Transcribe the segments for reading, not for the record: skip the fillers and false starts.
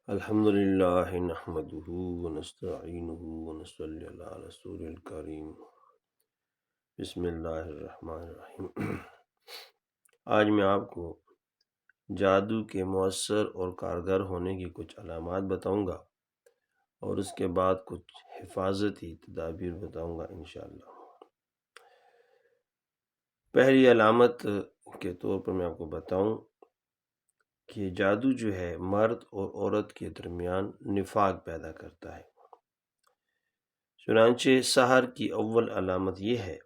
الحمد للہ نحمدہ ونستعینہ ونصلی علی رسول الکریم بسم اللہ الرحمن الرحیم۔ آج میں آپ کو جادو کے مؤثر اور کارگر ہونے کی کچھ علامات بتاؤں گا اور اس کے بعد کچھ حفاظتی تدابیر بتاؤں گا انشاءاللہ۔ پہلی علامت کے طور پر میں آپ کو بتاؤں کہ جادو جو ہے مرد اور عورت کے درمیان نفاق پیدا کرتا ہے۔ چنانچہ سحر کی اول علامت یہ ہے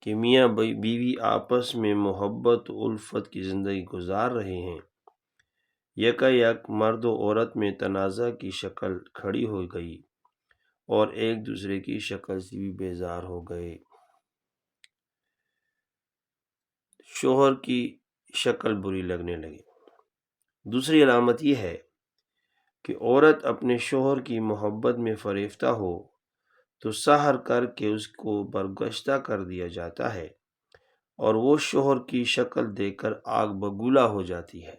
کہ میاں بیوی آپس میں محبت و الفت کی زندگی گزار رہے ہیں، یکا مرد و عورت میں تنازع کی شکل کھڑی ہو گئی اور ایک دوسرے کی شکل سے بھی بیزار ہو گئے۔ شوہر کی شکل بری لگنے لگی۔ دوسری علامت یہ ہے کہ عورت اپنے شوہر کی محبت میں فریفتہ ہو تو سحر کر کے اس کو برگشتہ کر دیا جاتا ہے اور وہ شوہر کی شکل دیکھ کر آگ بگولا ہو جاتی ہے۔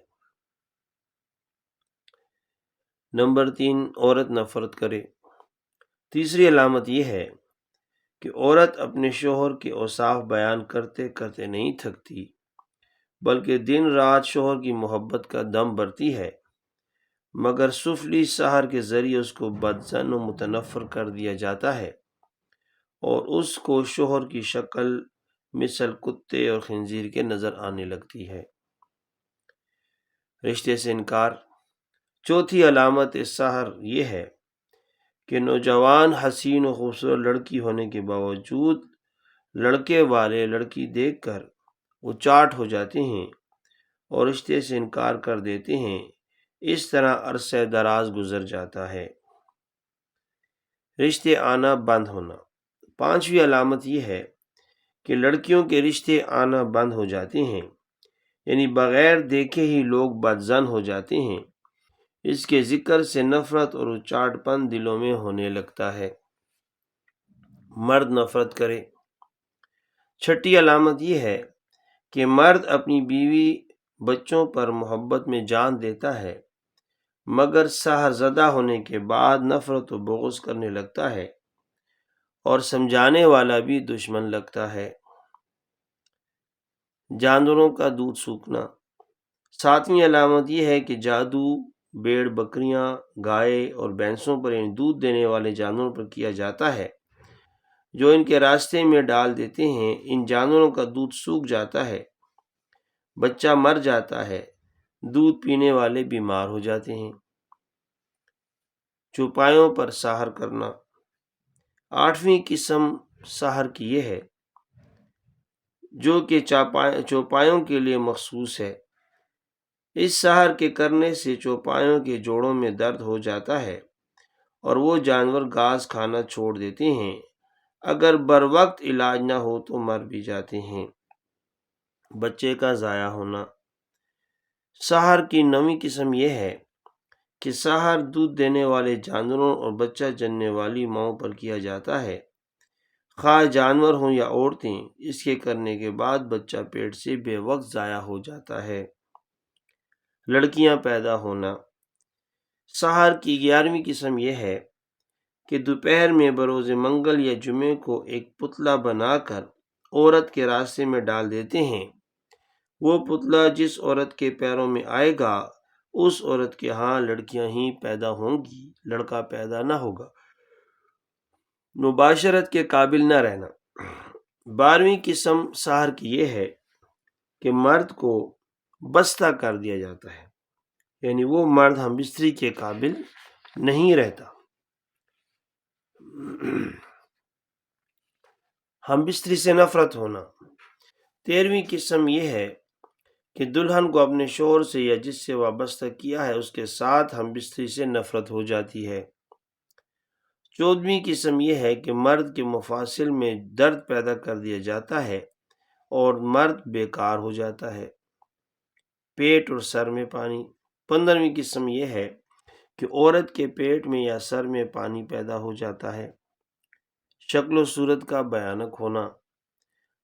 نمبر 3، عورت نفرت کرے۔ تیسری علامت یہ ہے کہ عورت اپنے شوہر کے اوصاف بیان کرتے کرتے نہیں تھکتی، بلکہ دن رات شوہر کی محبت کا دم بھرتی ہے، مگر سفلی سحر کے ذریعے اس کو بدظن و متنفر کر دیا جاتا ہے اور اس کو شوہر کی شکل مثل کتے اور خنزیر کے نظر آنے لگتی ہے۔ رشتے سے انکار۔ چوتھی علامت سحر یہ ہے کہ نوجوان حسین و خوبصورت لڑکی ہونے کے باوجود لڑکے والے لڑکی دیکھ کر وہ چاٹ ہو جاتے ہیں اور رشتے سے انکار کر دیتے ہیں۔ اس طرح عرصہ دراز گزر جاتا ہے۔ رشتے آنا بند ہونا۔ پانچویں علامت یہ ہے کہ لڑکیوں کے رشتے آنا بند ہو جاتے ہیں، یعنی بغیر دیکھے ہی لوگ بدظن ہو جاتے ہیں۔ اس کے ذکر سے نفرت اور اچاٹ پن دلوں میں ہونے لگتا ہے۔ مرد نفرت کرے۔ چھٹی علامت یہ ہے کہ مرد اپنی بیوی بچوں پر محبت میں جان دیتا ہے، مگر سحر زدہ ہونے کے بعد نفرت و بغض کرنے لگتا ہے اور سمجھانے والا بھی دشمن لگتا ہے۔ جانوروں کا دودھ سوکھنا۔ ساتویں علامت یہ ہے کہ جادو بھیڑ بکریاں گائے اور بھینسوں پر یعنی دودھ دینے والے جانوروں پر کیا جاتا ہے جو ان کے راستے میں ڈال دیتے ہیں۔ ان جانوروں کا دودھ سوکھ جاتا ہے، بچہ مر جاتا ہے، دودھ پینے والے بیمار ہو جاتے ہیں۔ چوپایوں پر سحر کرنا۔ آٹھویں قسم سحر کی یہ ہے جو کہ چوپایوں کے لیے مخصوص ہے۔ اس سحر کے کرنے سے چوپایوں کے جوڑوں میں درد ہو جاتا ہے اور وہ جانور گھاس کھانا چھوڑ دیتے ہیں۔ اگر بروقت علاج نہ ہو تو مر بھی جاتے ہیں۔ بچے کا ضائع ہونا۔ سحر کی 9ویں قسم یہ ہے کہ سحر دودھ دینے والے جانوروں اور بچہ جننے والی ماؤں پر کیا جاتا ہے، خواہ جانور ہوں یا عورتیں۔ اس کے کرنے کے بعد بچہ پیٹ سے بے وقت ضائع ہو جاتا ہے۔ لڑکیاں پیدا ہونا۔ سحر کی 11ویں قسم یہ ہے کہ دوپہر میں بروز منگل یا جمعے کو ایک پتلا بنا کر عورت کے راستے میں ڈال دیتے ہیں۔ وہ پتلا جس عورت کے پیروں میں آئے گا اس عورت کے ہاں لڑکیاں ہی پیدا ہوں گی، لڑکا پیدا نہ ہوگا۔ مباشرت کے قابل نہ رہنا۔ 12ویں قسم سحر کی یہ ہے کہ مرد کو بستہ کر دیا جاتا ہے، یعنی وہ مرد ہم بستری کے قابل نہیں رہتا۔ ہم بستری سے نفرت ہونا۔ 13ویں قسم یہ ہے کہ دلہن کو اپنے شوہر سے یا جس سے وابستہ کیا ہے اس کے ساتھ ہم بستری سے نفرت ہو جاتی ہے۔ 14ویں قسم یہ ہے کہ مرد کے مفاصل میں درد پیدا کر دیا جاتا ہے اور مرد بیکار ہو جاتا ہے۔ پیٹ اور سر میں پانی۔ 15ویں قسم یہ ہے کہ عورت کے پیٹ میں یا سر میں پانی پیدا ہو جاتا ہے۔ شکل و صورت کا بھیانک ہونا۔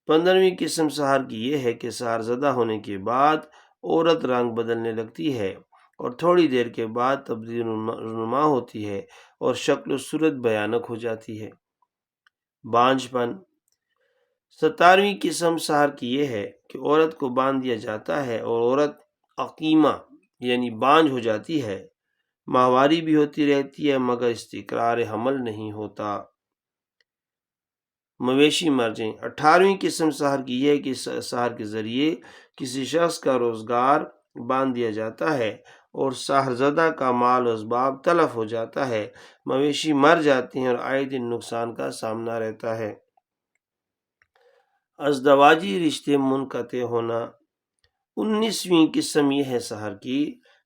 15ویں قسم سحر کی یہ ہے کہ سحر زدہ ہونے کے بعد عورت رنگ بدلنے لگتی ہے اور تھوڑی دیر کے بعد تبدیل رونما ہوتی ہے اور شکل و صورت بھیانک ہو جاتی ہے۔ بانجھ پن۔ 17ویں قسم سحر کی یہ ہے کہ عورت کو باندھ دیا جاتا ہے اور عورت عقیمہ یعنی بانجھ ہو جاتی ہے، ماہواری بھی ہوتی رہتی ہے مگر استقرار حمل نہیں ہوتا۔ مویشی مر جائیں۔ 18ویں قسم سحر کی یہ ہے کہ سحر کے ذریعے کسی شخص کا روزگار باندھ دیا جاتا ہے اور سحر زدہ کا مال و اسباب تلف ہو جاتا ہے، مویشی مر جاتے ہیں اور آئے دن نقصان کا سامنا رہتا ہے۔ ازدواجی رشتے منقطع ہونا۔ 19ویں قسم یہ ہے سحر کی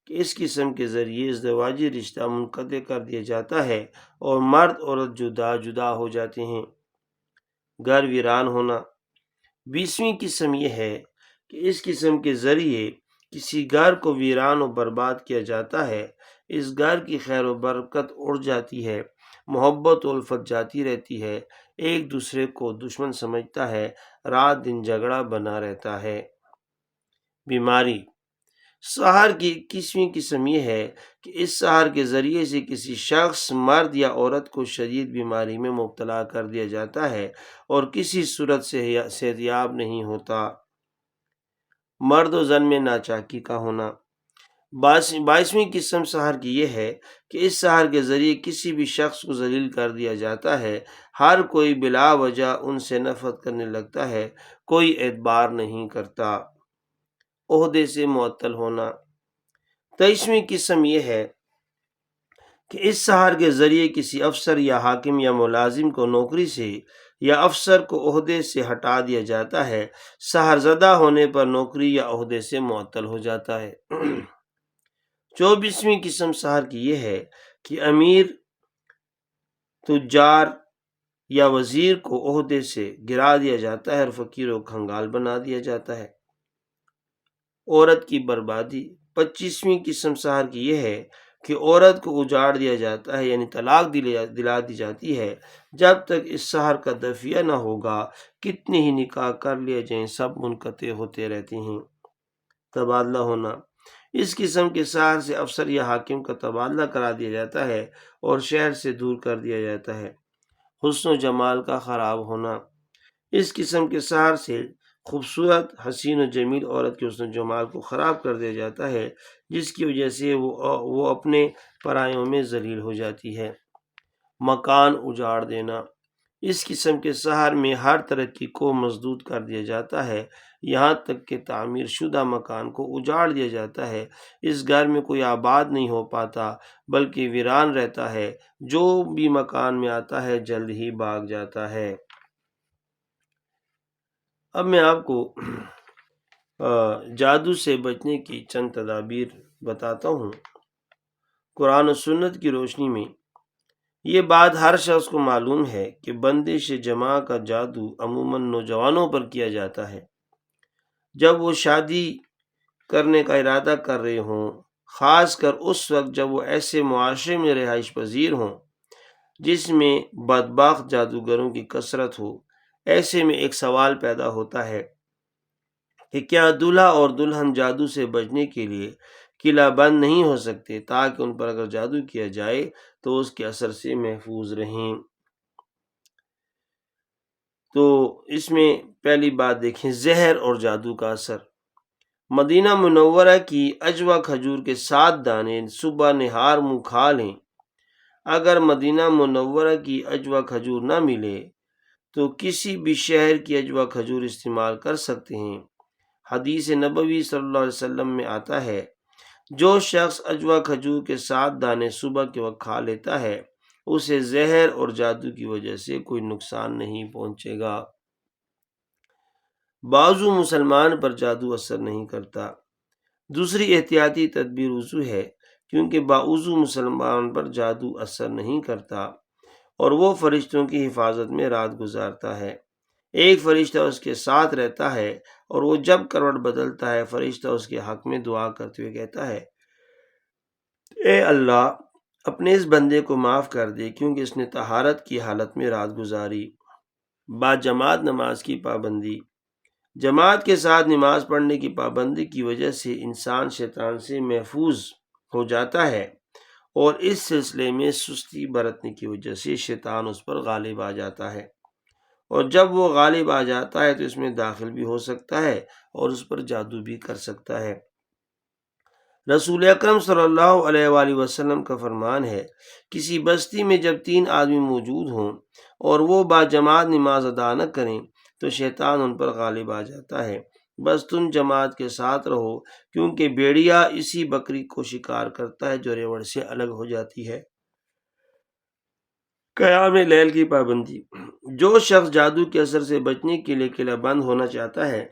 کہ اس قسم کے ذریعے ازدواجی رشتہ منقطع کر دیا جاتا ہے اور مرد عورت جدا جدا ہو جاتے ہیں۔ گھر ویران ہونا۔ 20ویں قسم یہ ہے کہ اس قسم کے ذریعے کسی گھر کو ویران و برباد کیا جاتا ہے، اس گھر کی خیر و برکت اڑ جاتی ہے، محبت و الفت جاتی رہتی ہے، ایک دوسرے کو دشمن سمجھتا ہے، رات دن جھگڑا بنا رہتا ہے۔ بیماری۔ سحر کی 21ویں قسم یہ ہے کہ اس سحر کے ذریعے سے کسی شخص مرد یا عورت کو شدید بیماری میں مبتلا کر دیا جاتا ہے اور کسی صورت سے صحت یاب نہیں ہوتا۔ مرد و زن میں ناچاکی کا ہونا۔ 22ویں قسم سحر کی یہ ہے کہ اس سحر کے ذریعے کسی بھی شخص کو ذلیل کر دیا جاتا ہے، ہر کوئی بلا وجہ ان سے نفرت کرنے لگتا ہے، کوئی اعتبار نہیں کرتا۔ عہدے سے معطل ہونا۔ 23ویں قسم یہ ہے کہ اس سحر کے ذریعے کسی افسر یا حاکم یا ملازم کو نوکری سے یا افسر کو عہدے سے ہٹا دیا جاتا ہے، سحر زدہ ہونے پر نوکری یا عہدے سے معطل ہو جاتا ہے۔ 24ویں قسم سحر کی یہ ہے کہ امیر، تجار یا وزیر کو عہدے سے گرا دیا جاتا ہے اور فقیروں کو کنگال بنا دیا جاتا ہے۔ عورت کی بربادی۔ 25ویں قسم سحر کی یہ ہے کہ عورت کو اجاڑ دیا جاتا ہے یعنی طلاق دلا دی جاتی ہے، جب تک اس سحر کا دفعہ نہ ہوگا کتنے ہی نکاح کر لیے جائیں سب منقطع ہوتے رہتے ہیں۔ تبادلہ ہونا۔ اس قسم کے سحر سے افسر یا حاکم کا تبادلہ کرا دیا جاتا ہے اور شہر سے دور کر دیا جاتا ہے۔ حسن و جمال کا خراب ہونا۔ اس قسم کے سحر سے خوبصورت، حسین و جمیل عورت کے حسن و جمال کو خراب کر دیا جاتا ہے، جس کی وجہ سے وہ اپنے پرایوں میں ذلیل ہو جاتی ہے۔ مکان اجاڑ دینا۔ اس قسم کے سحر میں ہر ترقی کو مسدود کر دیا جاتا ہے، یہاں تک کہ تعمیر شدہ مکان کو اجاڑ دیا جاتا ہے، اس گھر میں کوئی آباد نہیں ہو پاتا بلکہ ویران رہتا ہے، جو بھی مکان میں آتا ہے جلد ہی بھاگ جاتا ہے۔ اب میں آپ کو جادو سے بچنے کی چند تدابیر بتاتا ہوں۔ قرآن و سنت کی روشنی میں یہ بات ہر شخص کو معلوم ہے کہ بندش جمع کا جادو عموماً نوجوانوں پر کیا جاتا ہے جب وہ شادی کرنے کا ارادہ کر رہے ہوں، خاص کر اس وقت جب وہ ایسے معاشرے میں رہائش پذیر ہوں جس میں بدبخت جادوگروں کی کثرت ہو۔ ایسے میں ایک سوال پیدا ہوتا ہے کہ کیا دولہا اور دلہن جادو سے بچنے کے لیے قلعہ بند نہیں ہو سکتے تاکہ ان پر اگر جادو کیا جائے تو اس کے اثر سے محفوظ رہیں؟ تو اس میں پہلی بات دیکھیں، زہر اور جادو کا اثر۔ مدینہ منورہ کی اجوا کھجور کے 7 دانے صبح نہار منہ کھا لیں۔ اگر مدینہ منورہ کی اجوا کھجور نہ ملے تو کسی بھی شہر کی اجوا کھجور استعمال کر سکتے ہیں۔ حدیث نبوی صلی اللہ علیہ وسلم میں آتا ہے، جو شخص اجوا کھجور کے 7 دانے صبح کے وقت کھا لیتا ہے اسے زہر اور جادو کی وجہ سے کوئی نقصان نہیں پہنچے گا۔ بازو مسلمان پر جادو اثر نہیں کرتا۔ دوسری احتیاطی تدبیر وضو ہے، کیونکہ باوضو مسلمان پر جادو اثر نہیں کرتا اور وہ فرشتوں کی حفاظت میں رات گزارتا ہے۔ ایک فرشتہ اس کے ساتھ رہتا ہے اور وہ جب کروٹ بدلتا ہے فرشتہ اس کے حق میں دعا کرتے ہوئے کہتا ہے، اے اللہ اپنے اس بندے کو معاف کر دے کیونکہ اس نے طہارت کی حالت میں رات گزاری۔ با جماعت نماز کی پابندی۔ جماعت کے ساتھ نماز پڑھنے کی پابندی کی وجہ سے انسان شیطان سے محفوظ ہو جاتا ہے، اور اس سلسلے میں سستی برتنے کی وجہ سے شیطان اس پر غالب آ جاتا ہے، اور جب وہ غالب آ جاتا ہے تو اس میں داخل بھی ہو سکتا ہے اور اس پر جادو بھی کر سکتا ہے۔ رسول اکرم صلی اللہ علیہ وآلہ وسلم کا فرمان ہے، کسی بستی میں جب 3 آدمی موجود ہوں اور وہ باجماعت نماز ادا نہ کریں تو شیطان ان پر غالب آ جاتا ہے، بس تم جماعت کے ساتھ رہو، کیونکہ بھیڑیا اسی بکری کو شکار کرتا ہے جو ریوڑ سے الگ ہو جاتی ہے۔ قیام لیل کی پابندی۔ جو شخص جادو کے اثر سے بچنے کے لیے قلعہ بند ہونا چاہتا ہے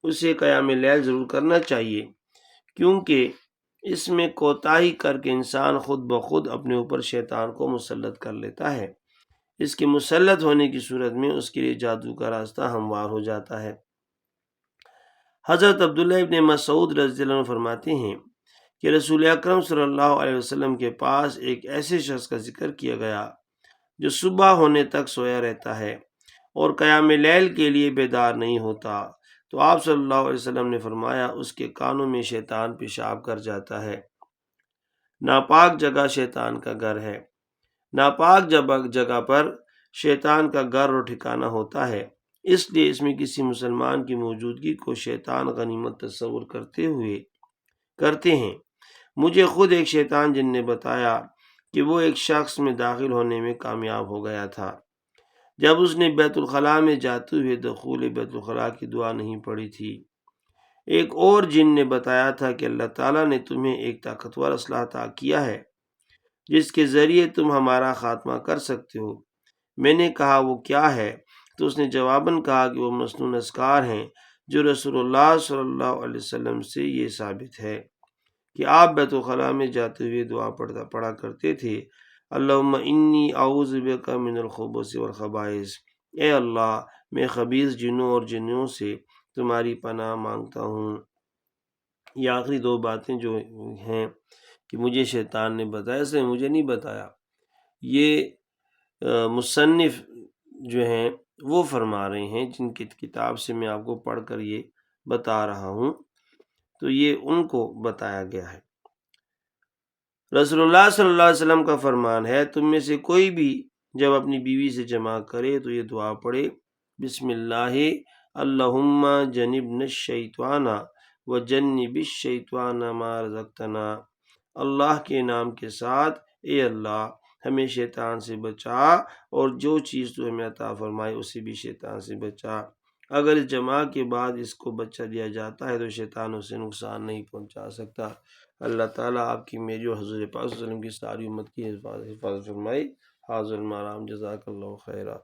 اسے قیام لیل ضرور کرنا چاہیے، کیونکہ اس میں کوتاہی کر کے انسان خود بخود اپنے اوپر شیطان کو مسلط کر لیتا ہے۔ اس کے مسلط ہونے کی صورت میں اس کے لیے جادو کا راستہ ہموار ہو جاتا ہے۔ حضرت عبداللہ ابن مسعود رضی اللہ عنہ فرماتے ہیں کہ رسول اکرم صلی اللہ علیہ وسلم کے پاس ایک ایسے شخص کا ذکر کیا گیا جو صبح ہونے تک سویا رہتا ہے اور قیام لیل کے لیے بیدار نہیں ہوتا، تو آپ صلی اللہ علیہ وسلم نے فرمایا اس کے کانوں میں شیطان پیشاب کر جاتا ہے۔ ناپاک جگہ شیطان کا گھر ہے۔ ناپاک جگہ پر شیطان کا گھر اور ٹھکانہ ہوتا ہے، اس لیے اس میں کسی مسلمان کی موجودگی کو شیطان غنیمت تصور کرتے ہیں۔ مجھے خود ایک شیطان جن نے بتایا کہ وہ ایک شخص میں داخل ہونے میں کامیاب ہو گیا تھا جب اس نے بیت الخلاء میں جاتے ہوئے دخول بیت الخلاء کی دعا نہیں پڑھی تھی۔ ایک اور جن نے بتایا تھا کہ اللہ تعالیٰ نے تمہیں ایک طاقتور اسلحہ عطا کیا ہے جس کے ذریعے تم ہمارا خاتمہ کر سکتے ہو۔ میں نے کہا وہ کیا ہے؟ تو اس نے جواباً کہا کہ وہ مسنون اذکار ہیں جو رسول اللہ صلی اللہ علیہ وسلم سے یہ ثابت ہے کہ آپ بیت الخلاء میں جاتے ہوئے دعا پڑھا کرتے تھے، اللہم انی اعوذ بک من الخبث والخبائث، اے اللہ میں خبیث جنوں اور جنوں سے تمہاری پناہ مانگتا ہوں۔ یہ آخری 2 باتیں جو ہیں کہ مجھے شیطان نے بتایا، اس نے مجھے نہیں بتایا، یہ مصنف جو ہیں وہ فرما رہے ہیں جن کی کتاب سے میں آپ کو پڑھ کر یہ بتا رہا ہوں، تو یہ ان کو بتایا گیا ہے۔ رسول اللہ صلی اللہ علیہ وسلم کا فرمان ہے، تم میں سے کوئی بھی جب اپنی بیوی سے جمع کرے تو یہ دعا پڑھے، بسم اللہ اللہم جنبنا الشیطان وجنب الشیطان ما رزقتنا، اللہ کے نام کے ساتھ اے اللہ ہمیں شیطان سے بچا اور جو چیز تو ہمیں عطا فرمائے اسے بھی شیطان سے بچا۔ اگر اس جمع کے بعد اس کو بچہ دیا جاتا ہے تو شیطان اسے نقصان نہیں پہنچا سکتا۔ اللہ تعالیٰ آپ کی میری اور حضور پاک صلی اللہ علیہ وسلم کی ساری امت کی حفاظت فرمائے۔ حاضر المرام، جزاک اللہ خیرہ۔